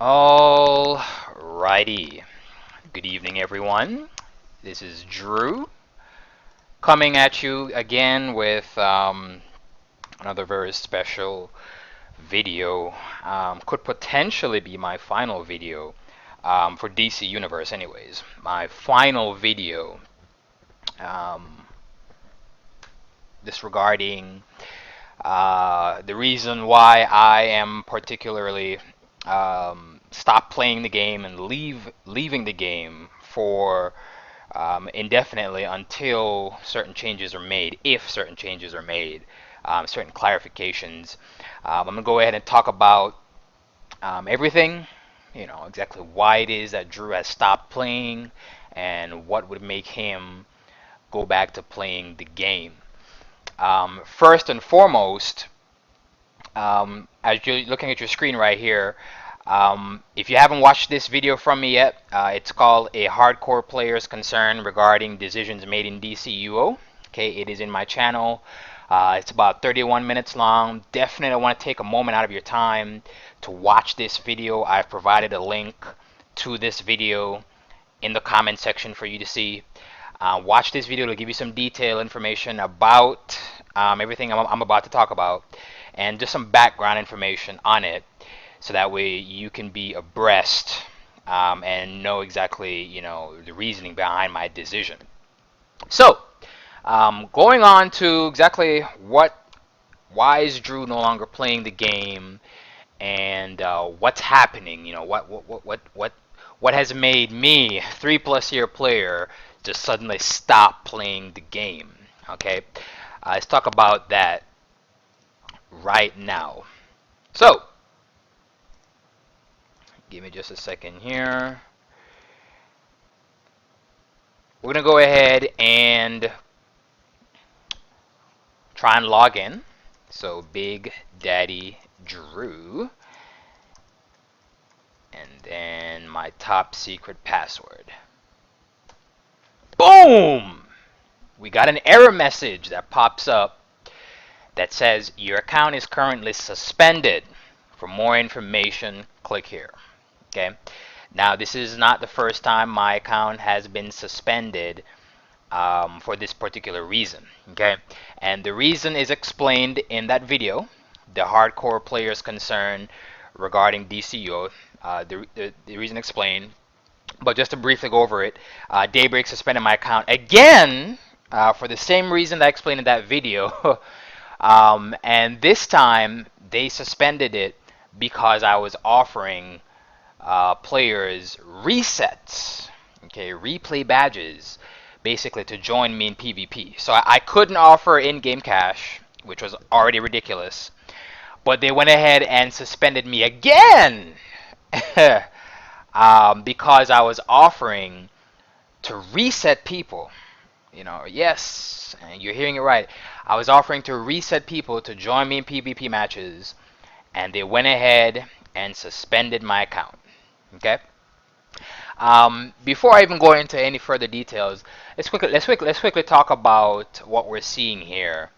Alrighty. Good evening, everyone. This is Drew coming at you again with another very special video. Could potentially be my final video for DC Universe, anyways. My final video um, disregarding the reason why I am particularly stop playing the game and leaving the game for indefinitely until certain changes are made, if certain changes are made, certain clarifications. I'm gonna go ahead and talk about everything, exactly why it is that Drew has stopped playing and what would make him go back to playing the game. First and foremost, as you're looking at your screen right here, if you haven't watched this video from me yet, it's called A Hardcore Player's Concern Regarding Decisions Made in DCUO. Okay, it is in my channel. It's about 31 minutes long. Definitely want to take a moment out of your time to watch this video. I've provided a link to this video in the comment section for you to see. Watch this video to give you some detailed information about everything I'm about to talk about, and just some background information on it, so that way you can be abreast and know exactly, the reasoning behind my decision. So, going on to exactly why is Drew no longer playing the game, and what's happening? What has made me, 3+ year player, just suddenly stop playing the game? Okay, let's talk about that right now. So, give me just a second here. We're gonna go ahead and try and log in. So BigDaddyDru, and then my top secret password. Boom! We got an error message that pops up that says your account is currently suspended. For more information, click here. Okay. Now, this is not the first time my account has been suspended for this particular reason. Okay. And the reason is explained in that video, the hardcore player's concern regarding DCUO. The reason explained. But just to briefly go over it, Daybreak suspended my account again for the same reason that I explained in that video. And this time, they suspended it because I was offering players resets, okay, replay badges, basically to join me in PvP. So I couldn't offer in-game cash, which was already ridiculous, but they went ahead and suspended me again because I was offering to reset people. Yes, and you're hearing it right. I was offering to reset people to join me in PvP matches, and they went ahead and suspended my account. Okay. Before I even go into any further details, let's quickly talk about what we're seeing here.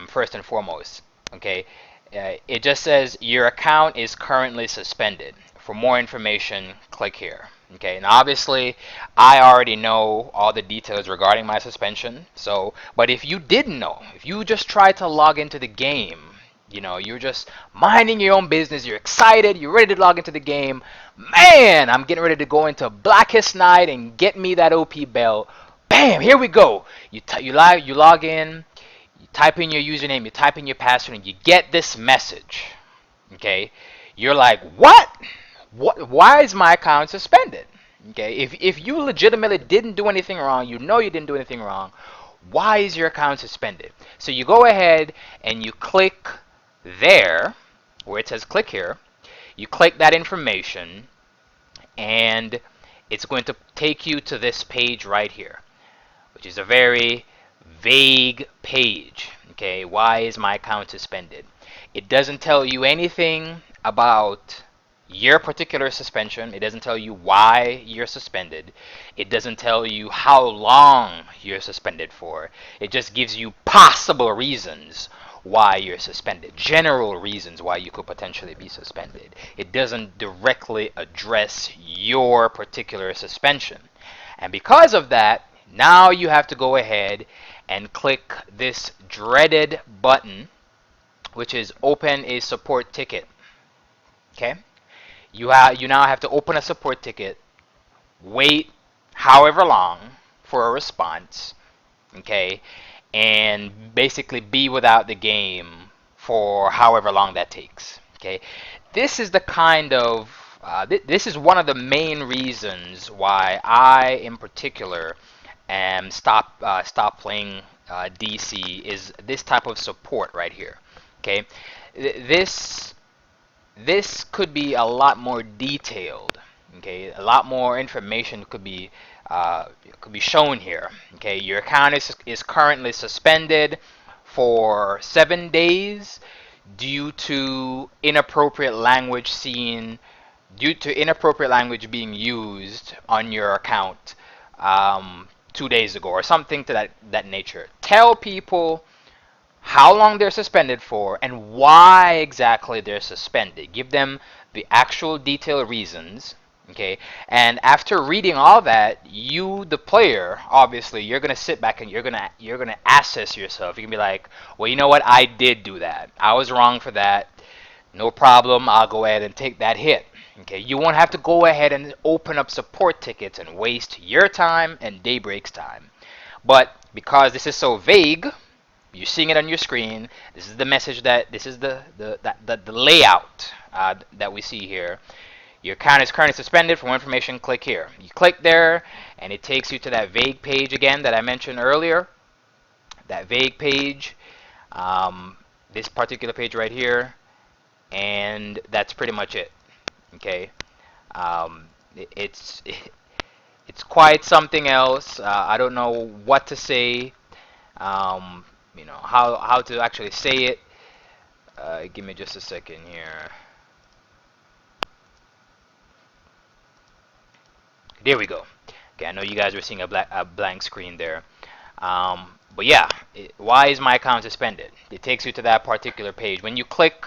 First and foremost, okay, it just says your account is currently suspended. For more information, click here. Okay, and obviously, I already know all the details regarding my suspension. So, but if you didn't know, if you just tried to log into the game, you're just minding your own business, you're excited, you're ready to log into the game. Man, I'm getting ready to go into Blackest Night and get me that OP belt. Bam, here we go. You log in, you type in your username, you type in your password, and you get this message. Okay, you're like, what? Why is my account suspended? Okay, if you legitimately didn't do anything wrong, you didn't do anything wrong, why is your account suspended? So you go ahead and you click there where it says click here. You click that information, and it's going to take you to this page right here, which is a very vague page. Okay, why is my account suspended? It doesn't tell you anything about your particular suspension. It doesn't tell you why you're suspended. It doesn't tell you how long you're suspended for. It just gives you possible reasons why you're suspended, general reasons why you could potentially be suspended. It doesn't directly address your particular suspension. And because of that, now you have to go ahead and click this dreaded button, which is open a support ticket. Okay? You now have to open a support ticket, wait however long for a response, okay, and basically be without the game for however long that takes. Okay, this is the kind of this is one of the main reasons why I, in particular, am stop playing DC, is this type of support right here. Okay, this this could be a lot more detailed. Okay, a lot more information could be shown here. Okay, your account is currently suspended for 7 days due to inappropriate language being used on your account 2 days ago, or something to that nature. Tell people how long they're suspended for and why exactly they're suspended. Give them the actual detailed reasons. Okay, and after reading all that, you, the player, obviously, you're gonna sit back and you're gonna assess yourself. You can be like, well, you know what? I did do that. I was wrong for that. No problem. I'll go ahead and take that hit. Okay, you won't have to go ahead and open up support tickets and waste your time and Daybreak's time. But because this is so vague, you're seeing it on your screen. This is the message this is the layout that we see here. Your account is currently suspended. For more information, click here. You click there, and it takes you to that vague page again that I mentioned earlier. That vague page, this particular page right here, and that's pretty much it. Okay, it's quite something else. I don't know what to say. How to actually say it. Give me just a second here. There we go. Okay, I know you guys were seeing a blank screen there. But yeah, why is my account suspended? It takes you to that particular page. When you click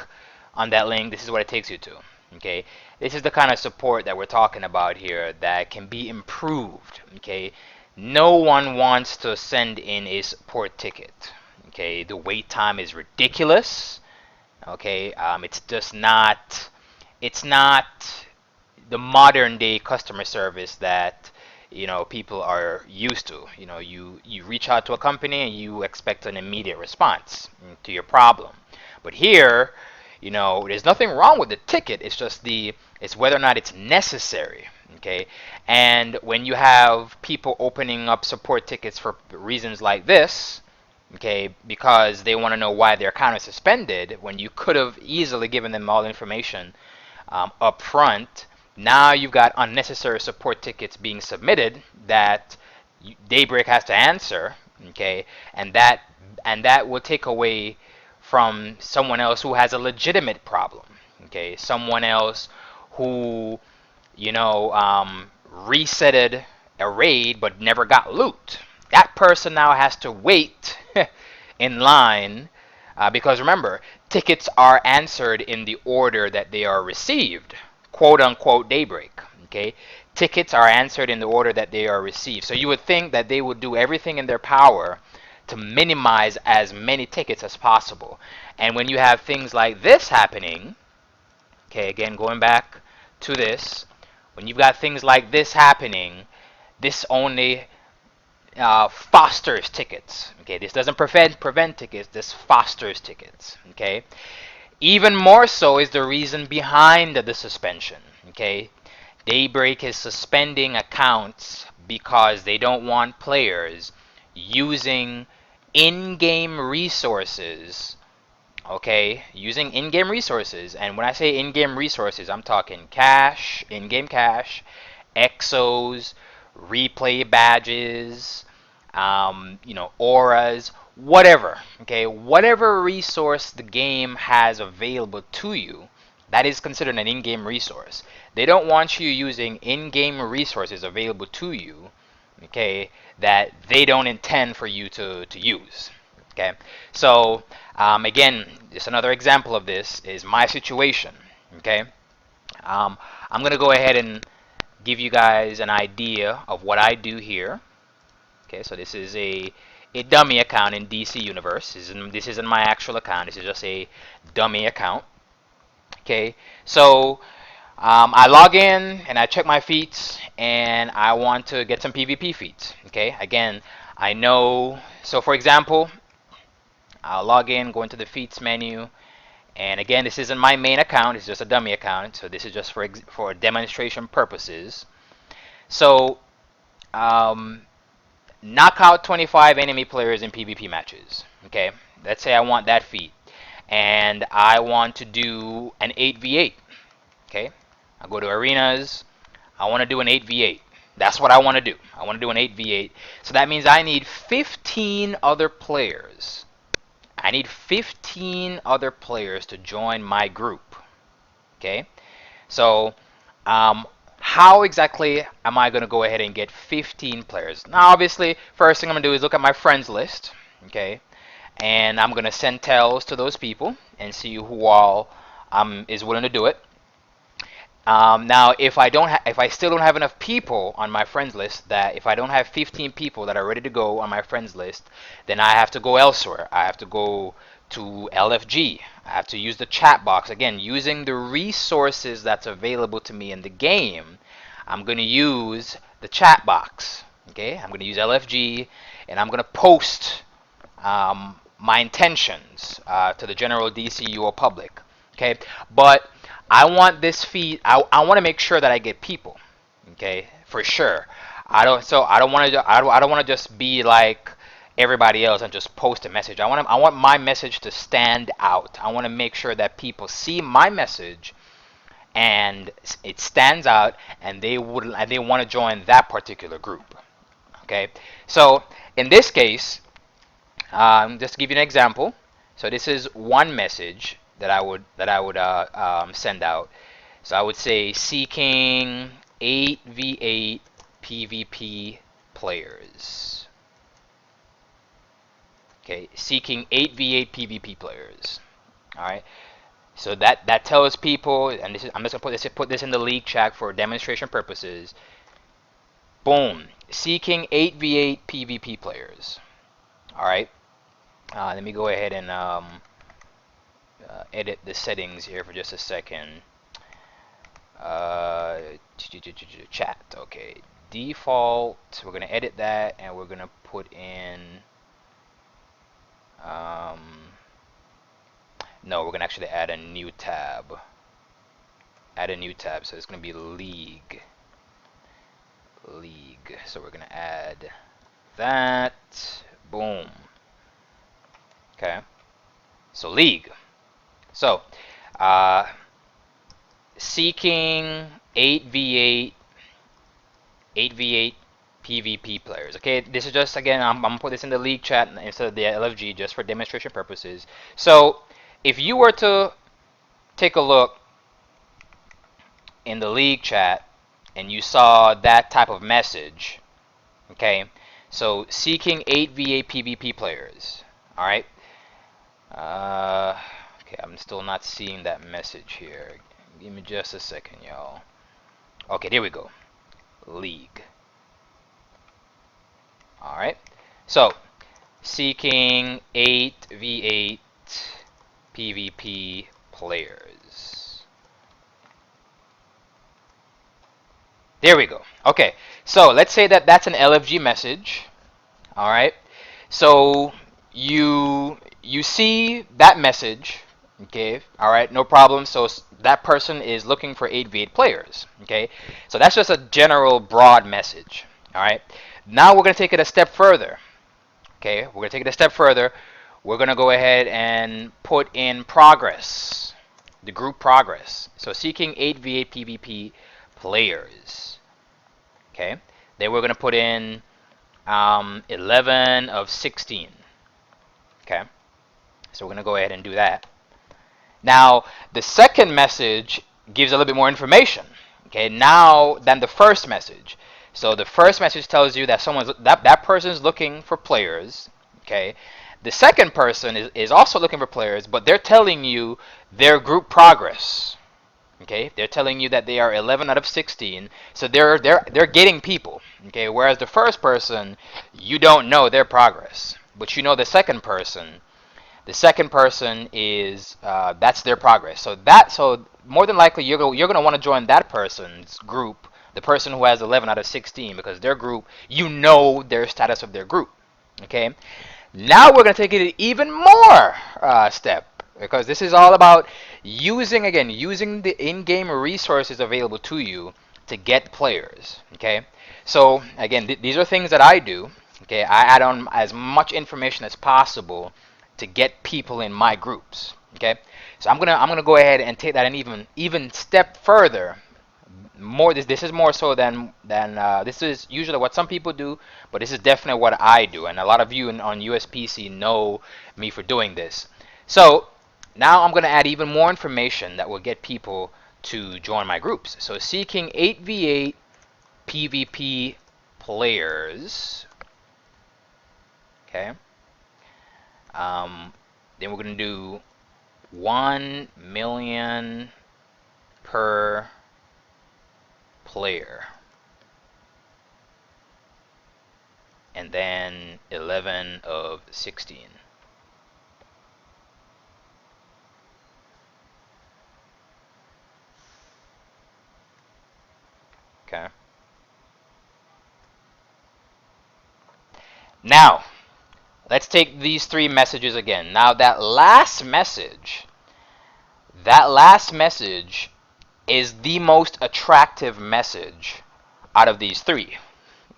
on that link, this is what it takes you to. Okay, this is the kind of support that we're talking about here that can be improved. Okay, no one wants to send in a support ticket. Okay, the wait time is ridiculous. Okay, it's just not. It's not the modern day customer service that people are used to. You reach out to a company and you expect an immediate response to your problem. But here, there's nothing wrong with the ticket. It's whether or not it's necessary. Okay, and when you have people opening up support tickets for reasons like this, okay, because they want to know why their account is suspended, when you could have easily given them all the information up front. Now you've got unnecessary support tickets being submitted that Daybreak has to answer, okay, and that will take away from someone else who has a legitimate problem, okay, someone else who resetted a raid but never got loot. That person now has to wait in line because remember, tickets are answered in the order that they are received. Quote unquote Daybreak. Okay, tickets are answered in the order that they are received. So you would think that they would do everything in their power to minimize as many tickets as possible. And when you have things like this happening, okay, again going back to this, when you've got things like this happening, this only fosters tickets. Okay, this doesn't prevent tickets. This fosters tickets. Okay. Even more so is the reason behind the suspension. Okay, Daybreak is suspending accounts because they don't want players using in-game resources. Okay, using in-game resources, and when I say in-game resources, I'm talking cash, in-game cash, exos, replay badges, auras, whatever. Okay, whatever resource the game has available to you, that is considered an in-game resource. They don't want you using in-game resources available to you, okay, that they don't intend for you to use. Okay, so again, just another example of this is my situation. Okay, I'm gonna go ahead and give you guys an idea of what I do here. Okay, so this is a dummy account in DC Universe. This isn't my actual account. This is just a dummy account. Okay, so I log in and I check my feats and I want to get some PvP feats. Okay, again, I know. So for example, I'll log in, go into the feats menu, and again, this isn't my main account. It's just a dummy account. So this is just for demonstration purposes. So knock out 25 enemy players in PvP matches. Okay, let's say I want that feat, and I want to do an 8v8. Okay, I go to arenas. I want to do an 8v8. That's what I want to do. I want to do an 8v8. So that means I need 15 other players. I need 15 other players to join my group. Okay, so how exactly am I going to go ahead and get 15 players? Now, obviously, first thing I'm going to do is look at my friends list. Okay, and I'm going to send tells to those people and see who all is willing to do it. Now, if I still don't have enough people on my friends list, that if I don't have 15 people that are ready to go on my friends list, then I have to go elsewhere. I have to go to LFG. I have to use the chat box. Again, using the resources that's available to me in the game, I'm going to use the chat box. Okay, I'm going to use LFG, and I'm going to post my intentions to the general DCUO public. Okay, but I want this feed. I want to make sure that I get people. Okay, for sure. I don't want to. I don't want to just be like everybody else and just post a message. I want my message to stand out. I want to make sure that people see my message and it stands out, and they want to join that particular group. Okay, so in this case, just to give you an example, so this is one message that I would send out. So I would say seeking 8v8 PvP players. Okay, seeking 8v8 PvP players. All right. So that tells people, and I'm just gonna put this in the league chat for demonstration purposes. Boom, seeking 8v8 PvP players. All right. Let me go ahead and edit the settings here for just a second. Chat. Okay. Default. We're gonna edit that, and we're gonna put in. No, we're gonna actually add a new tab. Add a new tab. So it's gonna be league. League. So we're gonna add that. Boom. Okay. So league. So, seeking 8v8 PvP players. Okay, this is just, again, I'm gonna put this in the league chat instead of the LFG just for demonstration purposes. So, if you were to take a look in the league chat and you saw that type of message, okay, so seeking 8v8 PvP players, all right. Okay, I'm still not seeing that message here. Give me just a second, y'all. Okay, there we go. League. Alright. So, seeking 8v8 PvP players. There we go. Okay, so let's say that that's an LFG message. Alright. So, you see that message. Okay, all right, no problem. So that person is looking for 8v8 players. Okay, so that's just a general broad message. All right, now we're going to take it a step further. Okay, we're going to take it a step further. We're going to go ahead and put in progress, the group progress. So seeking 8v8 PvP players. Okay, then we're going to put in 11 of 16. Okay, so we're going to go ahead and do that. Now, the second message gives a little bit more information, okay, now than the first message. So the first message tells you that that person's looking for players, okay. The second person is also looking for players, but they're telling you their group progress. Okay, they're telling you that they are 11 out of 16, so they're getting people. Okay, whereas the first person, you don't know their progress, but you know the second person. The second person is that's their progress. So more than likely you're gonna want to join that person's group, the person who has 11 out of 16, because their group, you know their status of their group. Okay, now we're gonna take it even more step, because this is all about using the in-game resources available to you to get players. Okay, so again, these are things that I do. Okay, I add on as much information as possible to get people in my groups. Okay, so I'm gonna go ahead and take that an even step further. More this is more so than this is usually what some people do, but this is definitely what I do, and a lot of you on USPC know me for doing this. So now I'm gonna add even more information that will get people to join my groups. So seeking 8v8 PvP players. Okay. Then we're gonna do 1 million per player, and then 11 of 16. Okay. Now let's take these three messages again. Now that last message is the most attractive message out of these three.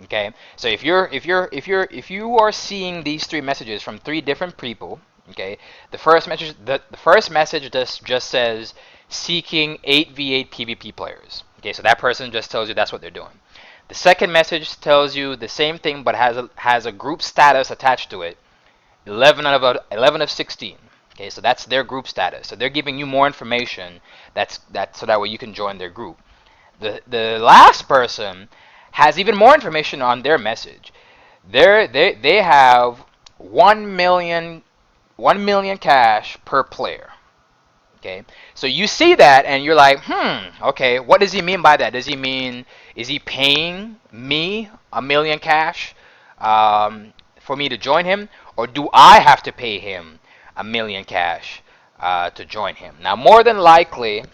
Okay, so if you are seeing these three messages from three different people, okay, the first message just says seeking 8v8 PvP players. Okay, so that person just tells you that's what they're doing. The second message tells you the same thing, but has a group status attached to it. 11 of 16. Okay, so that's their group status. So they're giving you more information. That's so that way you can join their group. The last person has even more information on their message. They have 1 million cash per player. Okay, so you see that and you're like, okay, what does he mean by that? Does he mean, is he paying me 1 million cash for me to join him, or do I have to pay him 1 million cash to join him? Now, more than likely,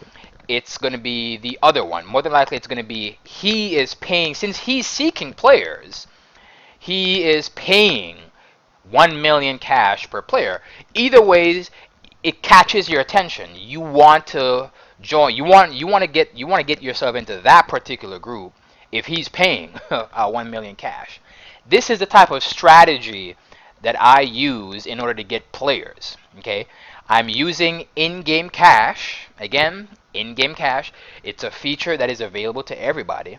it's going to be the other one. More than likely, it's going to be he is paying, since he's seeking players, he is paying 1 million cash per player. Either ways, it catches your attention. You want to join. You want to get yourself into that particular group if he's paying 1 million cash. This is the type of strategy that I use in order to get players. Okay, I'm using in-game cash. Again, in-game cash. It's a feature that is available to everybody,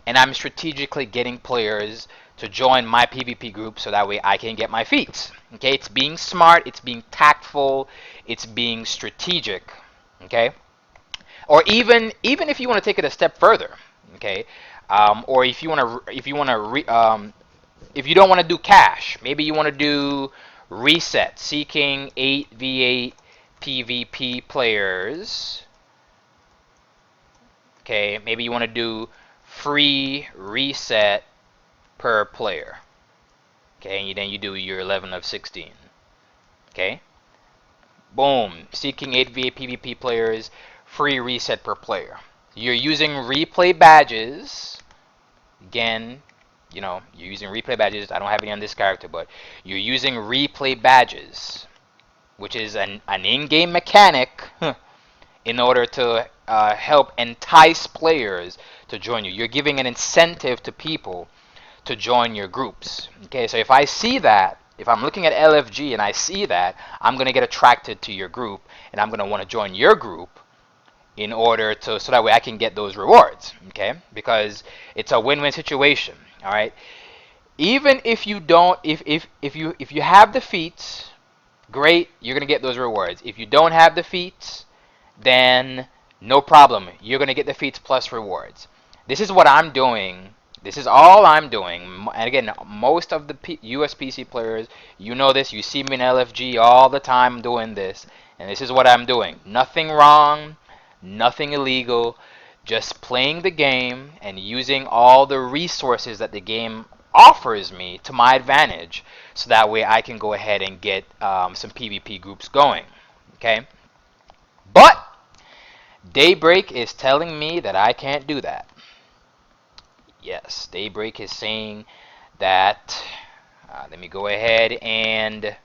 and I'm strategically getting players to join my PvP group so that way I can get my feats. Okay, it's being smart, it's being tactful, it's being strategic. Okay, or even if you want to take it a step further. Okay, or if you want to if you don't want to do cash, maybe you want to do reset, seeking 8v8 PvP players. Okay, maybe you want to do free reset per player. Okay, and then you do your 11 of 16. Okay, boom, seeking 8v8 PvP players, free reset per player. You're using replay badges. Again, you know, you're using replay badges. I don't have any on this character, but you're using replay badges, which is an in-game mechanic in order to help entice players to join you. You're giving an incentive to people to join your groups. Okay, so if I see that, if I'm looking at LFG and I see that, I'm going to get attracted to your group, and I'm going to want to join your group in order to, so that way I can get those rewards. Okay, because it's a win-win situation. All right, even if you don't, if you have the feats, great, you're gonna get those rewards. If you don't have the feats, then no problem, you're gonna get the feats plus rewards. This is what I'm doing This is all I'm doing. And again, most of the US PC players, you know this. You see me in LFG all the time doing this. And this is what I'm doing. Nothing wrong, nothing illegal. Just playing the game and using all the resources that the game offers me to my advantage. So that way I can go ahead and get some PvP groups going. Okay? But Daybreak is telling me that I can't do that. Yes, Daybreak is saying that. Let me go ahead and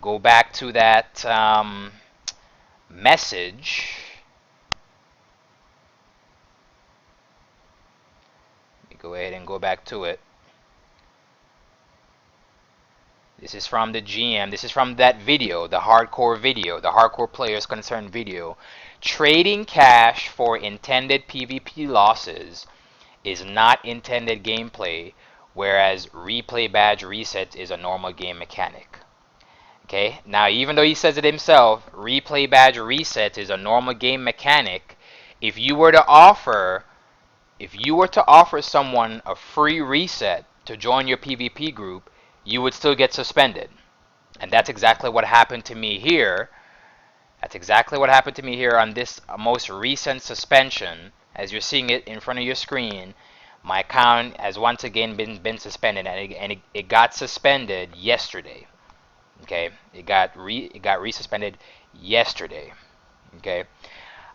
go back to that message. Let me go ahead and go back to it. This is from the GM. This is from that video, the hardcore players concerned video. Trading cash for intended PvP losses is not intended gameplay, whereas replay badge reset is a normal game mechanic. Okay, now even though he says it himself, replay badge reset is a normal game mechanic. If you were to offer someone a free reset to join your PvP group, you would still get suspended. And that's exactly what happened to me here. That's exactly what happened to me here on this most recent suspension. As you're seeing it in front of your screen, my account has once again been suspended, and it got suspended yesterday. Okay, it got resuspended yesterday. Okay,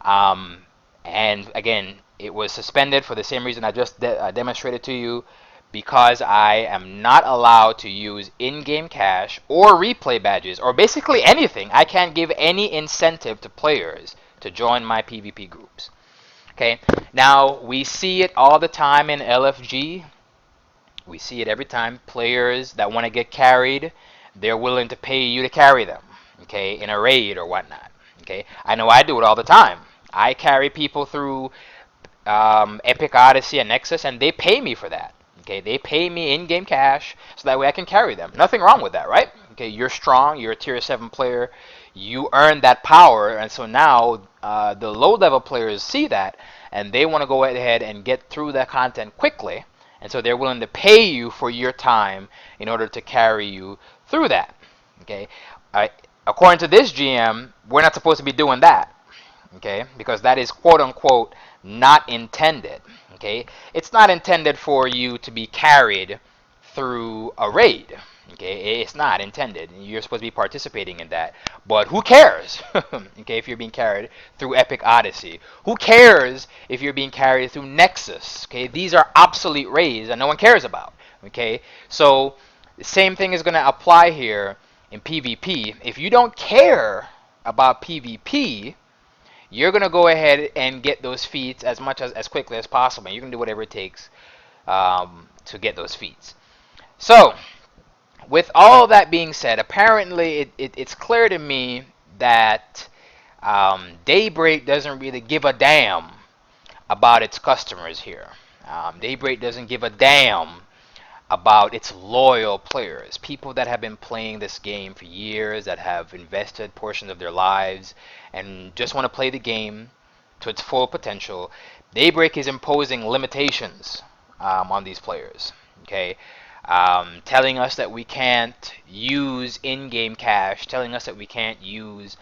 and again, it was suspended for the same reason I just demonstrated to you, because I am not allowed to use in-game cash or replay badges or basically anything. I can't give any incentive to players to join my PvP groups. Okay, now we see it all the time in LFG. We see it every time. Players that want to get carried, they're willing to pay you to carry them, okay, in a raid or whatnot. Okay, I know I do it all the time. I carry people through Epic Odyssey and Nexus, and they pay me for that. Okay, they pay me in-game cash so that way I can carry them. Nothing wrong with that, right? Okay, you're strong. You're a tier 7 player. You earn that power, and so now the low-level players see that, and they want to go ahead and get through that content quickly, and so they're willing to pay you for your time in order to carry you through that. Okay, according to this GM, we're not supposed to be doing that. Okay, because that is quote-unquote not intended. Okay, it's not intended for you to be carried through a raid. Okay, it's not intended. You're supposed to be participating in that. But who cares? Okay, if you're being carried through Epic Odyssey, who cares if you're being carried through Nexus? Okay, these are obsolete raids that no one cares about. Okay, so the same thing is going to apply here in PvP. If you don't care about PvP, you're going to go ahead and get those feats as quickly as possible. You can do whatever it takes to get those feats. So, with all that being said, apparently it's clear to me that Daybreak doesn't really give a damn about its customers here. Daybreak doesn't give a damn about its loyal players, people that have been playing this game for years, that have invested portions of their lives and just want to play the game to its full potential. Daybreak is imposing limitations on these players, okay? Telling us that we can't use in-game cash, telling us that we can't use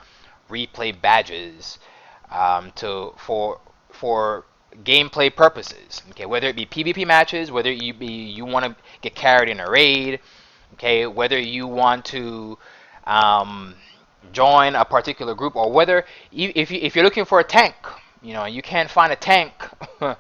replay badges for gameplay purposes. Okay, whether it be PvP matches, whether you want to get carried in a raid, okay, whether you want to join a particular group, or whether if you're looking for a tank, you know, you can't find a tank, and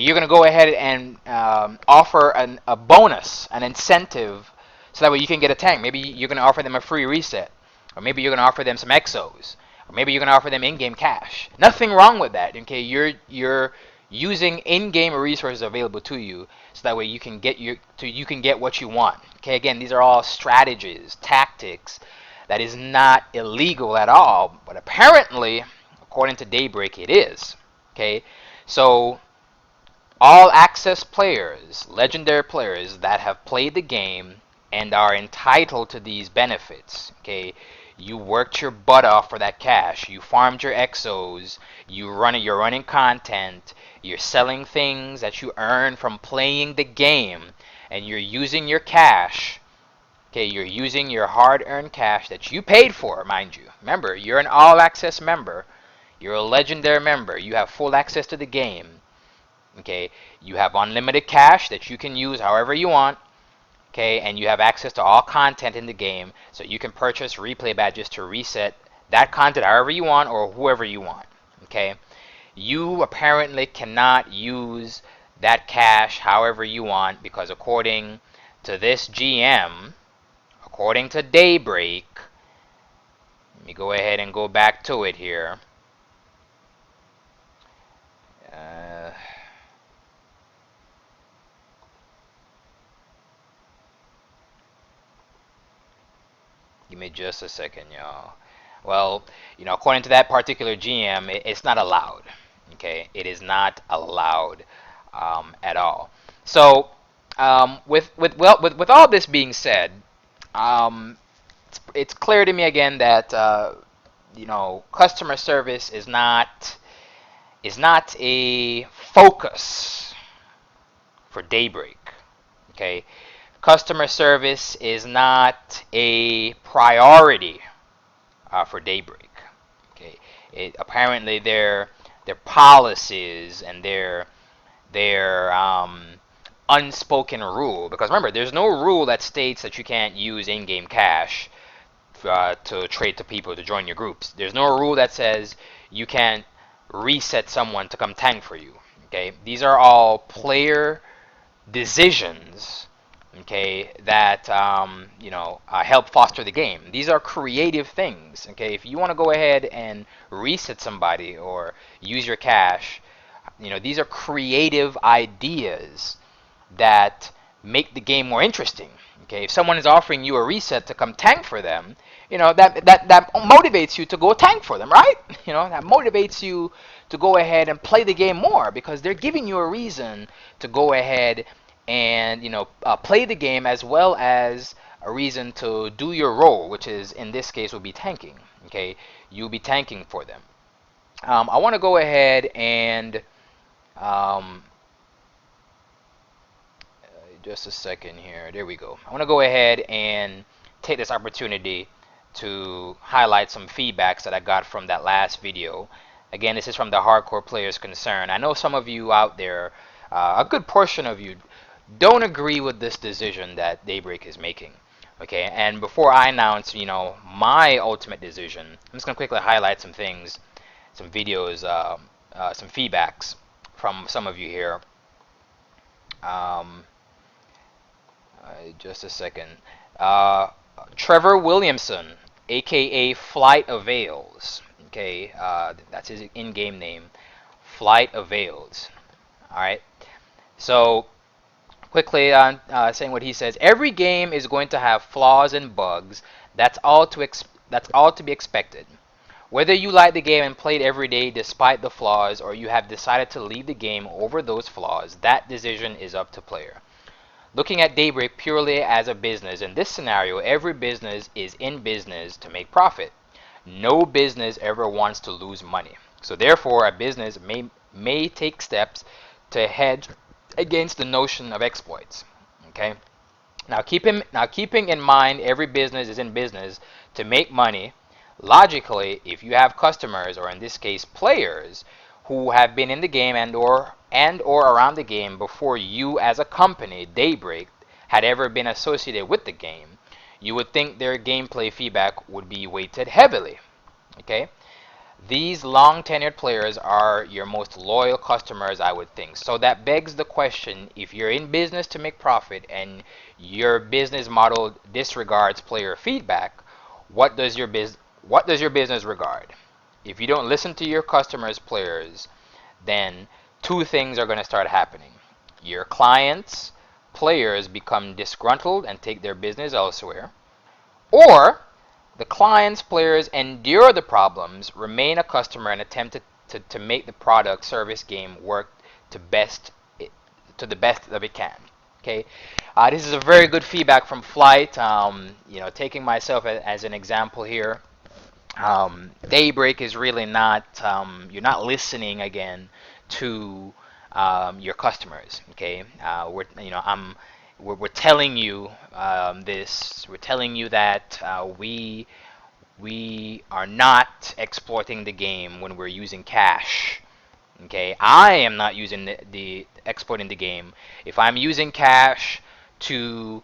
you're gonna go ahead and offer a bonus, an incentive, so that way you can get a tank. Maybe you're gonna offer them a free reset, or maybe you're gonna offer them some exos. Or maybe you're gonna offer them in-game cash. Nothing wrong with that. Okay, you're using in-game resources available to you, so that way you can get what you want. Okay, again, these are all strategies, tactics. That is not illegal at all, but apparently, according to Daybreak, it is. Okay, so all access players, legendary players that have played the game and are entitled to these benefits. Okay. You worked your butt off for that cash. You farmed your exos. You're running content. you're selling things that you earn from playing the game, and you're using your cash. Okay, you're using your hard-earned cash that you paid for, mind you. Remember, you're an all-access member. You're a legendary member. You have full access to the game. Okay, you have unlimited cash that you can use however you want. Okay, and you have access to all content in the game, so you can purchase replay badges to reset that content however you want or whoever you want. Okay, you apparently cannot use that cash however you want because according to this GM, according to Daybreak, let me go ahead and go back to it here. Uh, Give me just a second, y'all. Well, according to that particular GM, it's not allowed. Okay, it is not allowed at all. So, with all this being said, it's clear to me again that customer service is not a focus for Daybreak. Okay, customer service is not a priority for Daybreak. Okay, apparently their policies and their unspoken rule. Because remember, there's no rule that states that you can't use in-game cash to trade to people to join your groups. There's no rule that says you can't reset someone to come tank for you. Okay, these are all player decisions, okay, that help foster the game. These are creative things. Okay, if you want to go ahead and reset somebody or use your cash, these are creative ideas that make the game more interesting. Okay, if someone is offering you a reset to come tank for them, that motivates you to go tank for them, right? That motivates you to go ahead and play the game more because they're giving you a reason to go ahead and play the game as well as a reason to do your role, which is in this case will be tanking. Okay, you'll be tanking for them. I want to go ahead and um, just a second here. There we go. I want to go ahead and take this opportunity to highlight some feedbacks that I got from that last video. Again, this is from the Hardcore Players Concern. I know some of you out there, a good portion of you, don't agree with this decision that Daybreak is making. Okay, and before I announce, my ultimate decision, I'm just gonna quickly highlight some things, some videos, some feedbacks from some of you here. Just a second. Trevor Williamson, aka Flight Avails. Okay, that's his in-game name. Flight Avails. All right. So quickly saying what he says. Every game is going to have flaws and bugs. That's all to be expected. Whether you like the game and play it every day despite the flaws, or you have decided to leave the game over those flaws, that decision is up to player. Looking at Daybreak purely as a business, in this scenario, every business is in business to make profit. No business ever wants to lose money. So therefore, a business may take steps to hedge against the notion of exploits. Okay. Now keeping in mind every business is in business to make money. Logically, if you have customers, or in this case players, who have been in the game and/or around the game before you as a company, Daybreak, had ever been associated with the game, you would think their gameplay feedback would be weighted heavily. Okay? These long-tenured players are your most loyal customers, I would think. So that begs the question, if you're in business to make profit and your business model disregards player feedback, what does your business regard? If you don't listen to your customers' players, then two things are going to start happening. Your clients, players become disgruntled and take their business elsewhere, or the clients, players endure the problems, remain a customer, and attempt to make the product, service, game work to the best that it can. Okay, this is a very good feedback from Flight. Taking myself as an example here. Daybreak is really not. You're not listening again to your customers. Okay, we're telling you this. We're telling you that we are not exploiting the game when we're using cash. Okay, I am not using the exporting the game. If I'm using cash to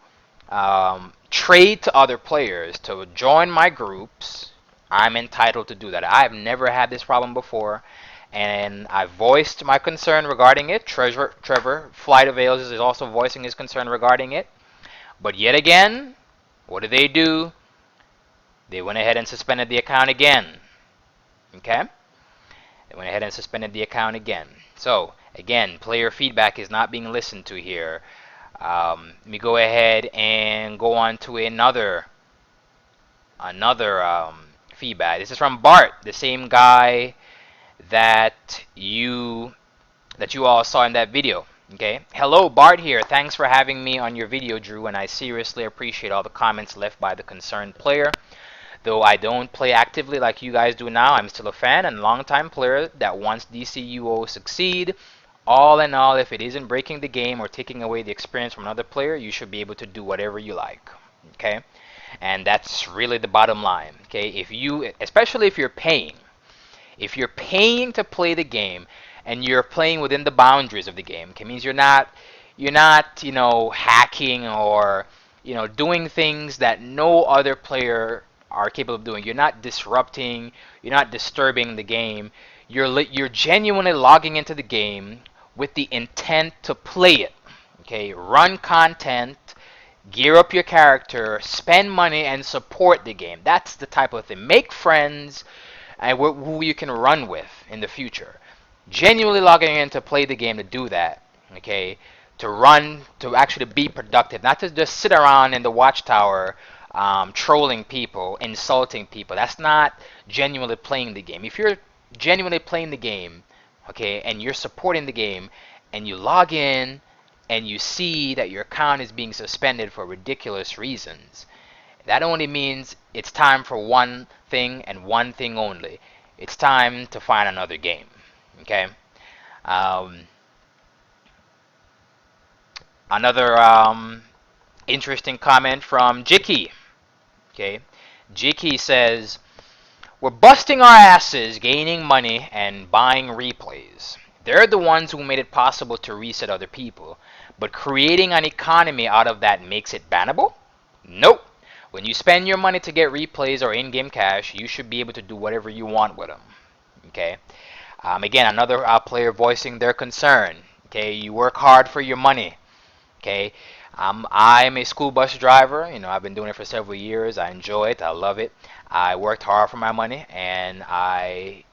trade to other players to join my groups, I'm entitled to do that. I've never had this problem before, and I voiced my concern regarding it. Trevor, Flight of Ales is also voicing his concern regarding it. But yet again, what did they do? They went ahead and suspended the account again. Okay? They went ahead and suspended the account again. So, again, player feedback is not being listened to here. Let me go ahead and go on to another feedback. This is from Bart, the same guy that you all saw in that video. Okay. Hello, Bart here. Thanks for having me on your video, Drew, and I seriously appreciate all the comments left by the concerned player. Though I don't play actively like you guys do now, I'm still a fan and longtime player that wants DCUO succeed. All in all, if it isn't breaking the game or taking away the experience from another player, you should be able to do whatever you like. Okay? And that's really the bottom line. Okay? Especially if you're paying to play the game and you're playing within the boundaries of the game, it means you're not hacking or doing things that no other player are capable of doing. You're not disrupting, you're not disturbing the game. You're genuinely logging into the game with the intent to play it. Okay, run content, gear up your character, spend money, and support the game. That's the type of thing. Make friends and who you can run with in the future. Genuinely logging in to play the game to do that. Okay, to actually be productive, not to just sit around in the watchtower trolling people, insulting people. That's not genuinely playing the game. If you're genuinely playing the game, okay, and you're supporting the game, and you log in and you see that your account is being suspended for ridiculous reasons, that only means it's time for one thing and one thing only. It's time to find another game. Okay. Another interesting comment from Jiki. Okay, Jiki says, "We're busting our asses, gaining money and buying replays. They're the ones who made it possible to reset other people. But creating an economy out of that makes it bannable? Nope. When you spend your money to get replays or in-game cash, you should be able to do whatever you want with them." Okay. Again, another player voicing their concern. Okay, you work hard for your money. Okay, I'm a school bus driver. I've been doing it for several years. I enjoy it. I love it. I worked hard for my money, and I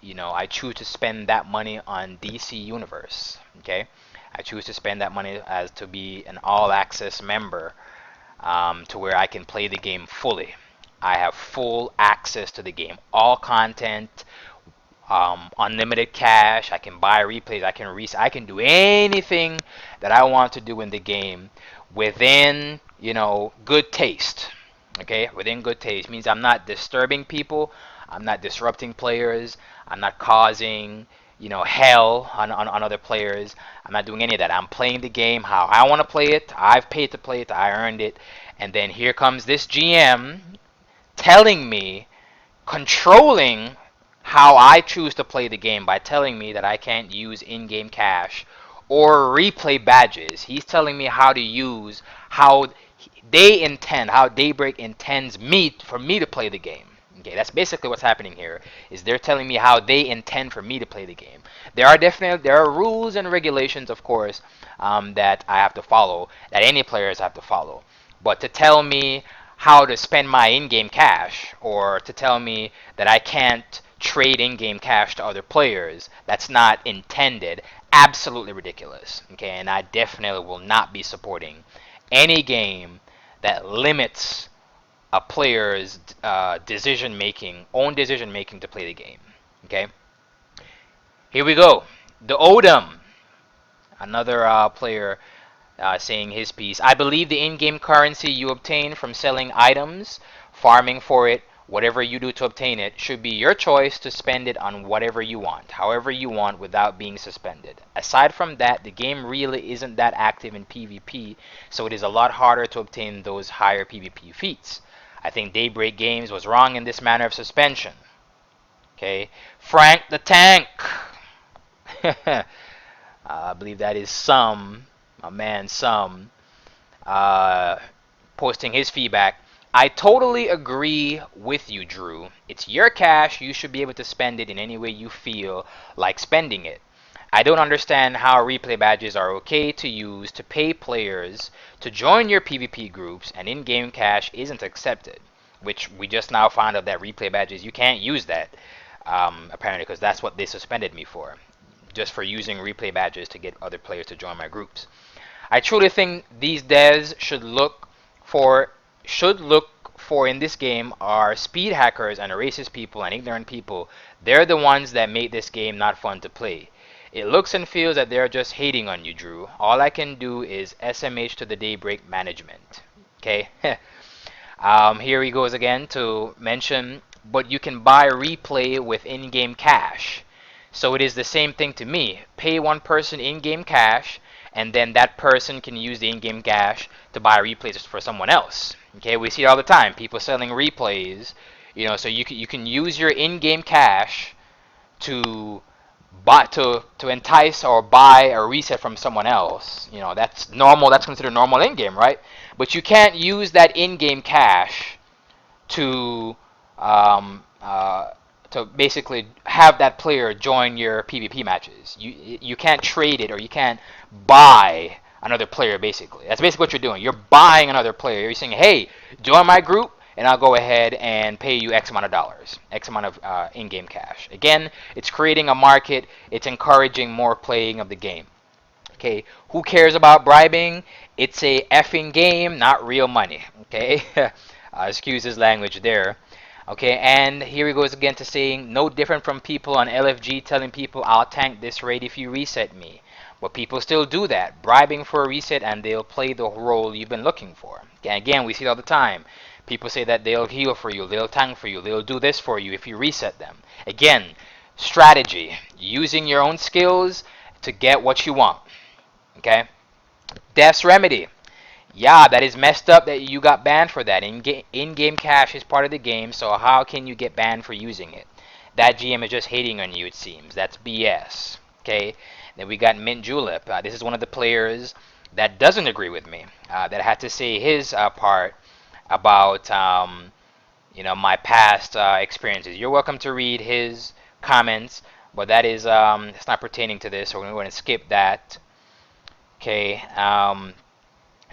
choose to spend that money on DC Universe. Okay, I choose to spend that money as to be an all-access member, to where I can play the game fully. I have full access to the game, all content, unlimited cash. I can buy replays. I can do anything that I want to do in the game within good taste. Okay, within good taste means I'm not disturbing people. I'm not disrupting players. I'm not causing hell on other players. I'm not doing any of that. I'm playing the game how I want to play it. I've paid to play it. I earned it. And then here comes this GM telling me, controlling how I choose to play the game by telling me that I can't use in-game cash or replay badges. He's telling me how to use, how Daybreak intends for me to play the game. Okay, that's basically what's happening here. Is they're telling me how they intend for me to play the game. There are rules and regulations, of course, that I have to follow, that any players have to follow. But to tell me how to spend my in-game cash, or to tell me that I can't trade in-game cash to other players, that's not intended. Absolutely ridiculous. Okay, and I definitely will not be supporting any game that limits a player's own decision making to play the game. Okay, here we go. The Odom, another player saying his piece. "I believe the in-game currency you obtain from selling items, farming for it, whatever you do to obtain it should be your choice to spend it on whatever you want, however you want, without being suspended. Aside from that, the game really isn't that active in PvP, so it is a lot harder to obtain those higher PvP feats. I think Daybreak Games was wrong in this manner of suspension. Okay, Frank the Tank. I believe that is a man, uh, posting his feedback. I totally agree with you, Drew. It's your cash. You should be able to spend it in any way you feel like spending it. I don't understand how replay badges are okay to use to pay players to join your PvP groups and in-game cash isn't accepted, which we just now found out that replay badges, you can't use that, apparently, because that's what they suspended me for, just for using replay badges to get other players to join my groups. I truly think these devs should look for in this game are speed hackers and racist people and ignorant people. They're the ones that make this game not fun to play. It looks and feels that they're just hating on you, Drew. All I can do is SMH to the Daybreak management. Okay? Here he goes again to mention, but you can buy replay with in-game cash. So it is the same thing to me. Pay one person in-game cash, and then that person can use the in-game cash to buy replays for someone else. Okay, we see it all the time. People selling replays, so you can use your in-game cash to entice or buy a reset from someone else. That's normal. That's considered normal in-game, right? But you can't use that in-game cash to basically have that player join your PvP matches. You can't trade it, or you can't buy another player, basically. That's basically what you're doing. You're buying another player. You're saying, hey, join my group, and I'll go ahead and pay you X amount of dollars, X amount of in-game cash. Again, it's creating a market. It's encouraging more playing of the game. Okay, who cares about bribing? It's a effing game, not real money. Okay, excuse his language there. Okay, and here he goes again to saying, no different from people on LFG telling people, I'll tank this raid if you reset me. But people still do that, bribing for a reset, and they'll play the role you've been looking for. Okay, again, we see it all the time. People say that they'll heal for you, they'll tank for you, they'll do this for you if you reset them. Again, strategy, using your own skills to get what you want. Okay, Death's Remedy. Yeah, that is messed up that you got banned for that. In-game cash is part of the game, so how can you get banned for using it? That GM is just hating on you, it seems. That's BS. Okay, then we got Mint Julep. This is one of the players that doesn't agree with me, that had to say his part about my past experiences. You're welcome to read his comments, but that is it's not pertaining to this, so we're going to skip that. Okay,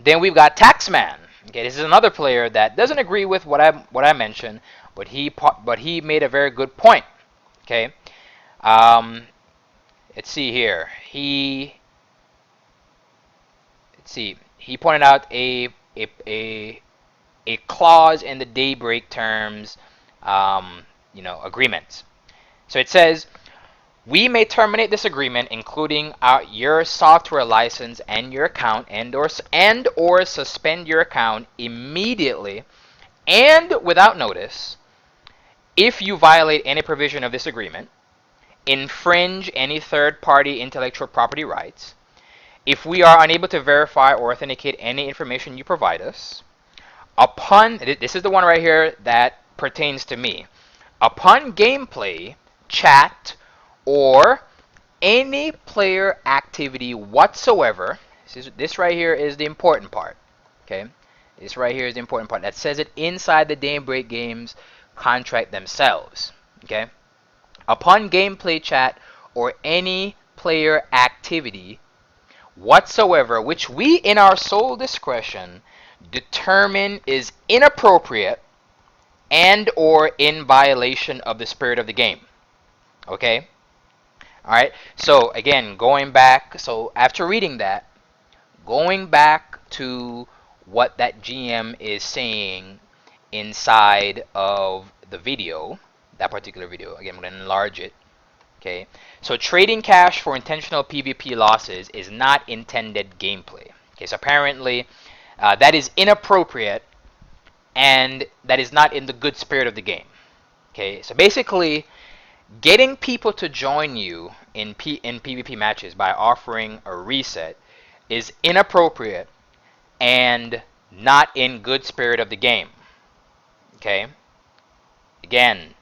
then we've got Taxman. Okay, this is another player that doesn't agree with what I mentioned, but he made a very good point. Okay, let's see here. He pointed out a clause in the Daybreak terms, agreements. So it says, we may terminate this agreement, including your software license and your account, and or suspend your account immediately and without notice if you violate any provision of this agreement, infringe any third-party intellectual property rights, if we are unable to verify or authenticate any information you provide us, this is the one right here that pertains to me, upon gameplay, chat, or any player activity whatsoever. This right here is the important part. Okay, this right here is the important part that says it inside the Daybreak Games contract themselves. Okay, upon gameplay, chat, or any player activity whatsoever which we in our sole discretion determine is inappropriate and or in violation of the spirit of the game. Okay, all right, so again, going back, so after reading that, going back to what that GM is saying inside of the video, that particular video, again, I'm going to enlarge it. Okay, so trading cash for intentional PvP losses is not intended gameplay. Okay, so apparently that is inappropriate and that is not in the good spirit of the game. Okay, so basically, getting people to join you in PvP matches by offering a reset is inappropriate and not in good spirit of the game. Okay, again,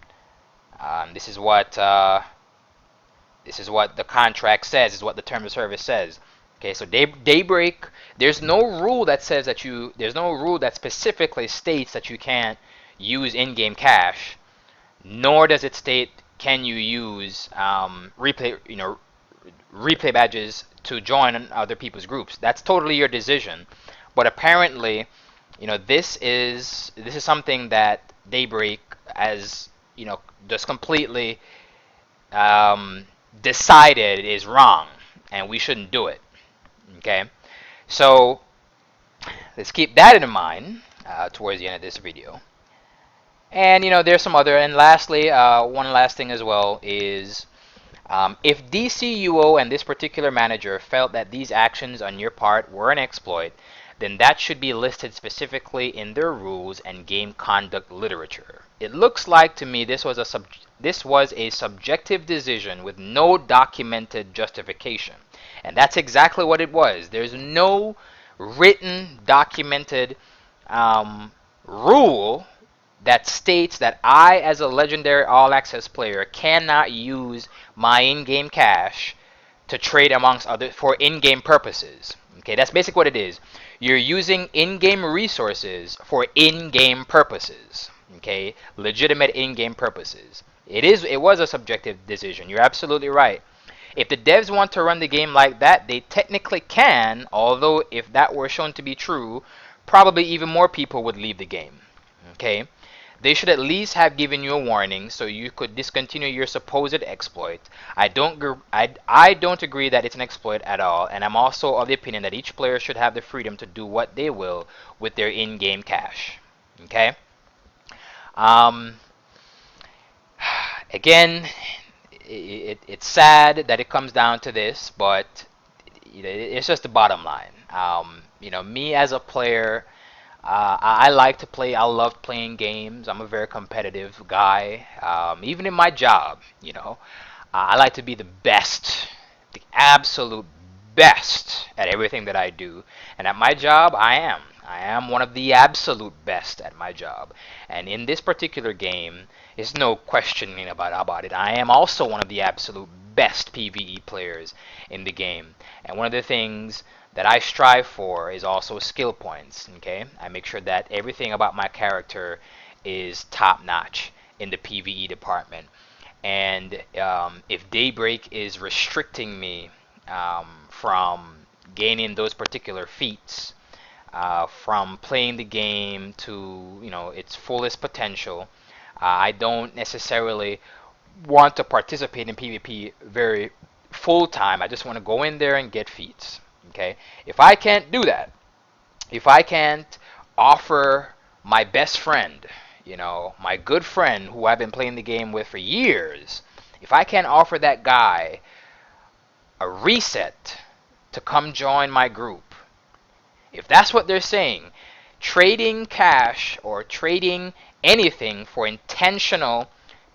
this is what the contract says. Is what the term of service says. Okay, so Daybreak, there's no rule that says that there's no rule that specifically states that you can't use in-game cash, nor does it state can you use replay badges to join other people's groups. That's totally your decision. But apparently, this is something that Daybreak has just completely um, decided is wrong, and we shouldn't do it. Okay, so let's keep that in mind towards the end of this video. And there's some other. And lastly, one last thing as well is if DCUO and this particular manager felt that these actions on your part were an exploit, then that should be listed specifically in their rules and game conduct literature. It looks like to me this was a subjective decision with no documented justification. And that's exactly what it was. There's no written, documented rule that states that I, as a legendary all access player, cannot use my in-game cash to trade amongst others for in-game purposes. Okay, that's basically what it is. You're using in-game resources for in-game purposes. Okay, legitimate in-game purposes. It was a subjective decision. You're absolutely right. If the devs want to run the game like that, they technically can, although if that were shown to be true, probably even more people would leave the game. Okay? They should at least have given you a warning so you could discontinue your supposed exploit. I don't agree that it's an exploit at all, and I'm also of the opinion that each player should have the freedom to do what they will with their in-game cash. Okay? Um, Again, it's sad that it comes down to this, but it's just the bottom line. Me as a player, I like to play. I love playing games. I'm a very competitive guy. Even in my job, I like to be the best, the absolute best at everything that I do. And at my job, I am. I am one of the absolute best at my job. And in this particular game, there's no questioning about it. I am also one of the absolute best PvE players in the game. And one of the things that I strive for is also skill points. Okay, I make sure that everything about my character is top notch in the PvE department. And if Daybreak is restricting me from gaining those particular feats, from playing the game to its fullest potential, I don't necessarily want to participate in PvP very full time. I just want to go in there and get feats. Okay, if I can't do that, if I can't offer my best friend, my good friend who I've been playing the game with for years, if I can't offer that guy a reset to come join my group, if that's what they're saying, trading cash or trading anything for intentional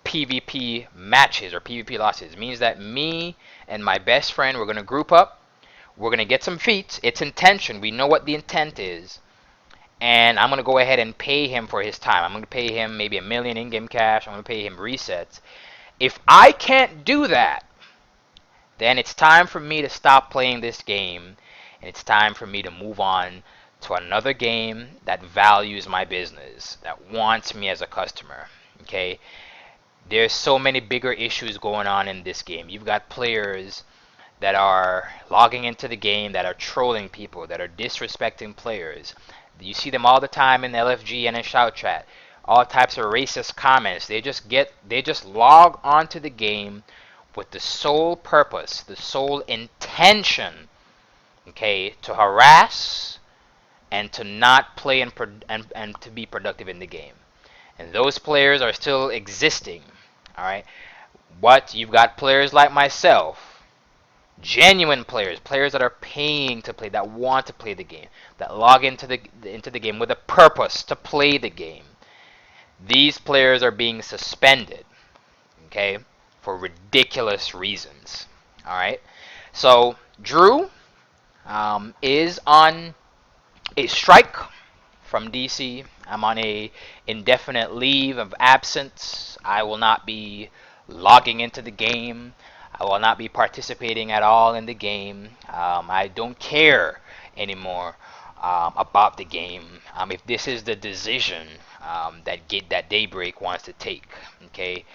PvP matches or PvP losses means that me and my best friend, we're going to group up, we're going to get some feats. It's intention. We know what the intent is. And I'm going to go ahead and pay him for his time. I'm going to pay him maybe $1 million in-game cash. I'm going to pay him resets. If I can't do that, then it's time for me to stop playing this game. And it's time for me to move on to another game that values my business, that wants me as a customer. Okay? There's so many bigger issues going on in this game. You've got players that are logging into the game, that are trolling people, that are disrespecting players. You see them all the time in LFG and in Shout Chat. All types of racist comments. They just log onto the game with the sole purpose, the sole intention, okay, to harass and to not play and to be productive in the game. And those players are still existing, all right? But you've got players like myself Genuine players, players that are paying to play, that want to play the game, that log into the game with a purpose to play the game. These players are being suspended, okay, for ridiculous reasons. All right. So Drew is on a strike from DC. I'm on a indefinite leave of absence. I will not be logging into the game. I will not be participating at all in the game. I don't care anymore about the game. If this is the decision that Daybreak wants to take, okay.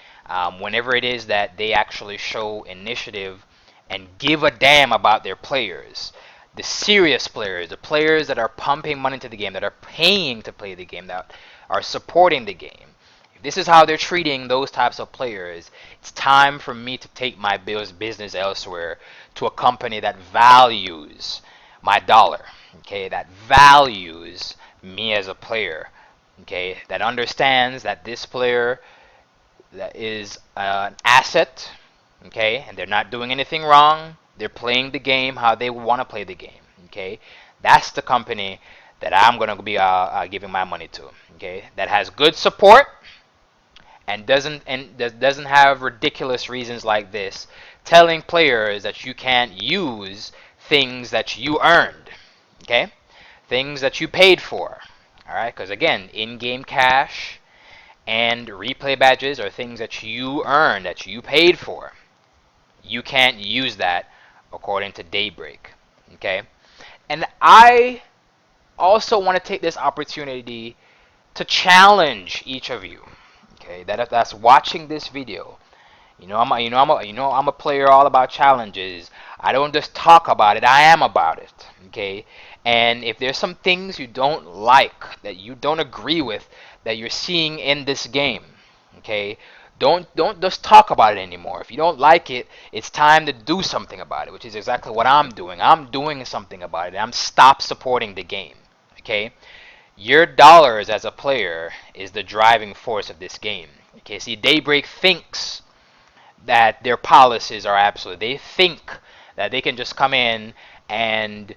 Whenever it is that they actually show initiative and give a damn about their players, the serious players, the players that are pumping money into the game, that are paying to play the game, that are supporting the game. If this is how they're treating those types of players, it's time for me to take my business elsewhere to a company that values my dollar, okay, that values me as a player, okay, that understands that this player that is an asset, okay, and they're not doing anything wrong. They're playing the game how they want to play the game, okay. That's the company that I'm gonna be giving my money to, okay. That has good support and doesn't have ridiculous reasons like this, telling players that you can't use things that you earned, okay, things that you paid for, all right. Because again, in-game cash and replay badges are things that you earn, that you paid for. You can't use that according to Daybreak. Okay? And I also want to take this opportunity to challenge each of you. Okay, that's watching this video. I'm a player all about challenges. I don't just talk about it, I am about it. Okay? And if there's some things you don't like, that you don't agree with, that you're seeing in this game, okay? Don't just talk about it anymore. If you don't like it, it's time to do something about it, which is exactly what I'm doing. I'm doing something about it. I'm stop supporting the game. Okay? Your dollars as a player is the driving force of this game. Okay, see, Daybreak thinks that their policies are absolute. They think that they can just come in and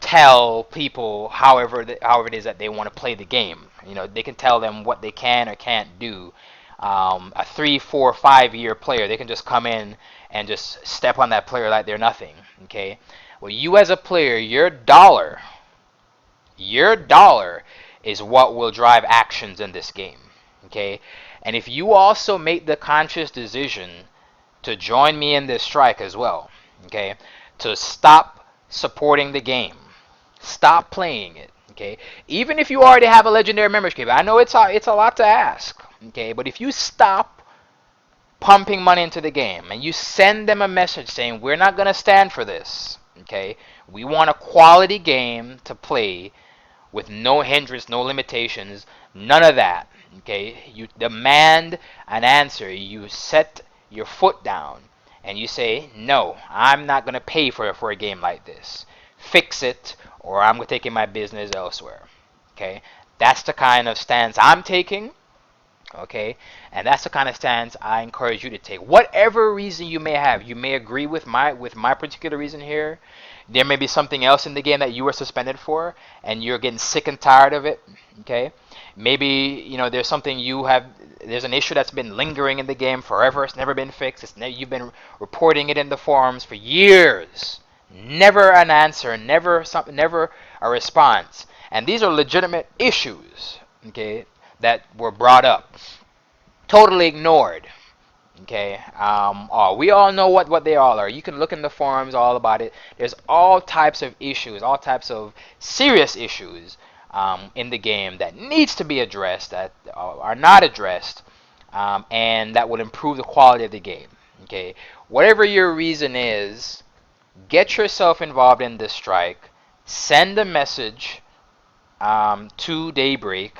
tell people however it is that they want to play the game. They can tell them what they can or can't do. A 3, 4, 5 year player, they can just come in and just step on that player like they're nothing. Okay. Well, you as a player, your dollar is what will drive actions in this game. Okay. And if you also make the conscious decision to join me in this strike as well, okay, to stop supporting the game, stop playing it, okay, even if you already have a legendary membership, I know it's a lot to ask, okay, but if you stop pumping money into the game and you send them a message saying we're not going to stand for this, okay, we want a quality game to play with no hindrance, no limitations, none of that. Okay, you demand an answer. You set your foot down and you say, no, I'm not going to pay for a game like this. Fix it, or I'm taking my business elsewhere. Okay, that's the kind of stance I'm taking. Okay, and that's the kind of stance I encourage you to take. Whatever reason you may have, you may agree with my particular reason here. There may be something else in the game that you were suspended for, and you're getting sick and tired of it. Okay, maybe there's something there's an issue that's been lingering in the game forever. It's never been fixed. You've been reporting it in the forums for years. Never an answer. Never a response. And these are legitimate issues. Okay, that were brought up, totally ignored. Okay, we all know what they all are. You can look in the forums all about it. There's all types of issues, all types of serious issues in the game that needs to be addressed, that are not addressed, and that would improve the quality of the game. Okay, whatever your reason is, get yourself involved in this strike. Send a message to Daybreak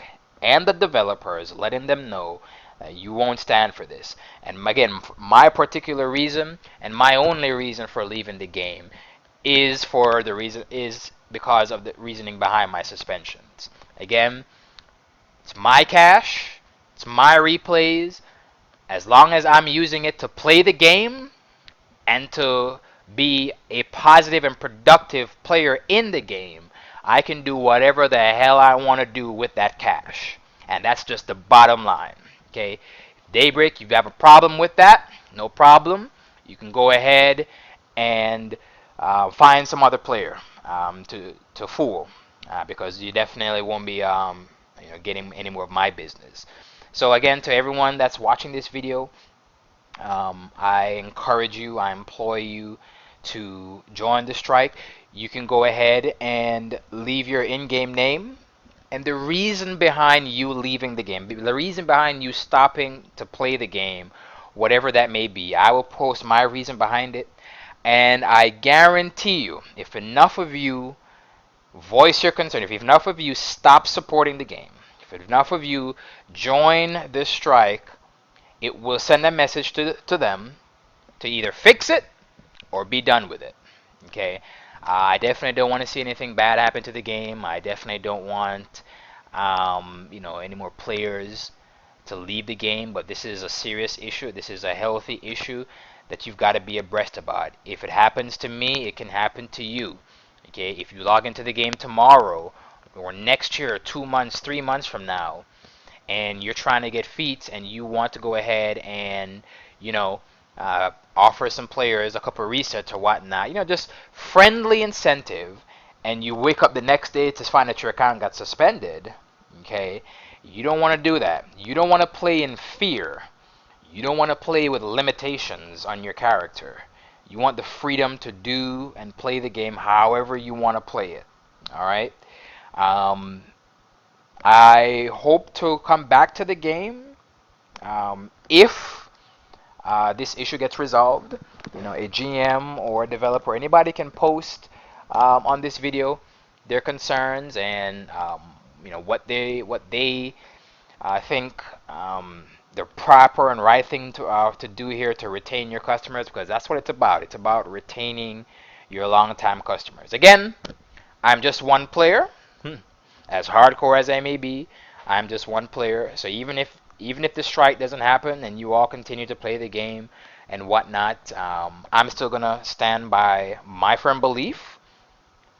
and the developers, letting them know that you won't stand for this. And again, my particular reason and my only reason for leaving the game is because of the reasoning behind my suspensions. Again, it's my cash, it's my replays. As long as I'm using it to play the game and to be a positive and productive player in the game, I can do whatever the hell I want to do with that cash. And that's just the bottom line. Okay, Daybreak, you have a problem with that? No problem. You can go ahead and find some other player to fool, because you definitely won't be getting any more of my business. So again, to everyone that's watching this video, I encourage you, I implore you to join the strike. You can go ahead and leave your in-game name and the reason behind you leaving the game, the reason behind you stopping to play the game, whatever that may be. I will post my reason behind it, and I guarantee you, if enough of you voice your concern, if enough of you stop supporting the game, if enough of you join this strike, it will send a message to them to either fix it or be done with it. Okay, I definitely don't want to see anything bad happen to the game. I definitely don't want any more players to leave the game. But this is a serious issue. This is a healthy issue that you've got to be abreast about. If it happens to me, it can happen to you. Okay, if you log into the game tomorrow or next year, 2 months, 3 months from now, and you're trying to get feats and you want to go ahead and offer some players a couple resets or whatnot, just friendly incentive, and you wake up the next day to find that your account got suspended, okay, you don't want to do that. You don't want to play in fear. You don't want to play with limitations on your character. You want the freedom to do and play the game however you want to play it. All right. I hope to come back to the game if this issue gets resolved. A GM or a developer, anybody can post on this video their concerns and what they think the proper and right thing to do here to retain your customers, because that's what it's about. It's about retaining your long-time customers. Again, I'm just one player. As hardcore as I may be, I'm just one player. So even if the strike doesn't happen and you all continue to play the game and whatnot, I'm still gonna stand by my firm belief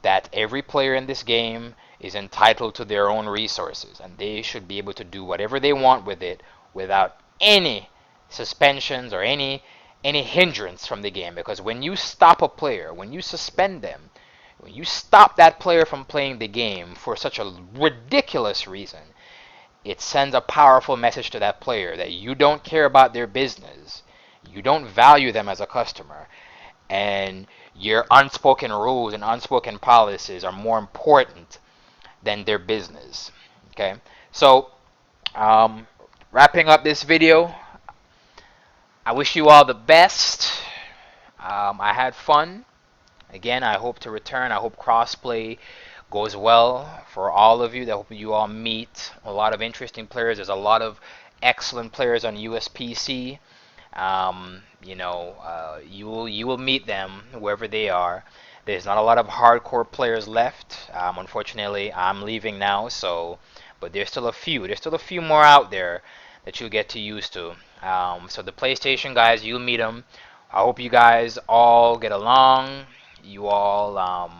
that every player in this game is entitled to their own resources, and they should be able to do whatever they want with it without any suspensions or any hindrance from the game. Because when you stop a player, when you suspend them, when you stop that player from playing the game for such a ridiculous reason, it sends a powerful message to that player that you don't care about their business, you don't value them as a customer, and your unspoken rules and unspoken policies are more important than their business. Okay, so wrapping up this video, I wish you all the best. I had fun. Again, I hope to return. I hope crossplay goes well for all of you. I hope you all meet a lot of interesting players. There's a lot of excellent players on USPC. You will meet them wherever they are. There's not a lot of hardcore players left. Unfortunately, I'm leaving now, but there's still a few. There's still a few more out there that you'll get to use to. So the PlayStation guys, you'll meet them. I hope you guys all get along. You all,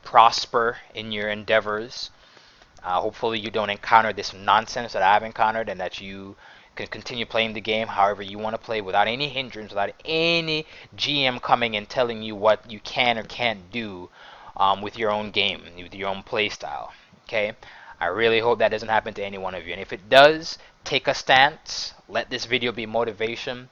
prosper in your endeavors. Hopefully you don't encounter this nonsense that I've encountered, and that you can continue playing the game however you want to play without any hindrance, without any GM coming and telling you what you can or can't do with your own game, with your own play style. Okay? I really hope that doesn't happen to any one of you. And if it does, take a stance. Let this video be motivation.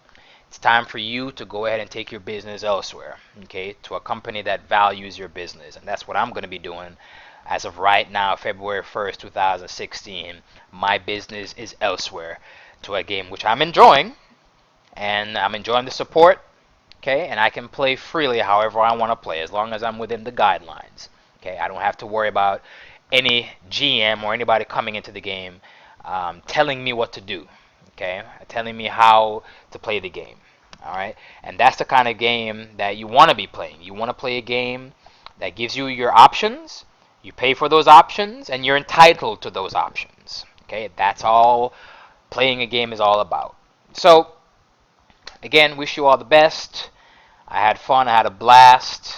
It's time for you to go ahead and take your business elsewhere, okay, to a company that values your business. And that's what I'm going to be doing as of right now, February 1st, 2016. My business is elsewhere, to a game which I'm enjoying, and I'm enjoying the support, okay, and I can play freely however I want to play as long as I'm within the guidelines. Okay, I don't have to worry about any GM or anybody coming into the game telling me what to do, okay, telling me how to play the game. All right, and that's the kind of game that you want to be playing. You want to play a game that gives you your options. You pay for those options, and you're entitled to those options. Okay, that's all playing a game is all about. So, again, wish you all the best. I had fun. I had a blast.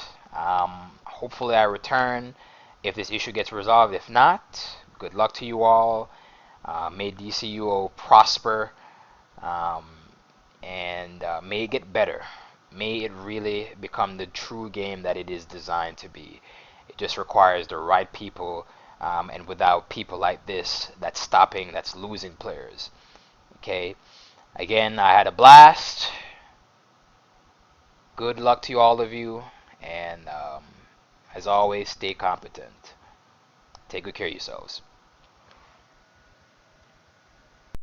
Hopefully, I return if this issue gets resolved. If not, good luck to you all. May DCUO prosper, um, and may it get better. May it really become the true game that it is designed to be. It just requires the right people, and without people like this, that's losing players. Okay. Again, I had a blast. Good luck to all of you, and as always, stay competent. Take good care of yourselves.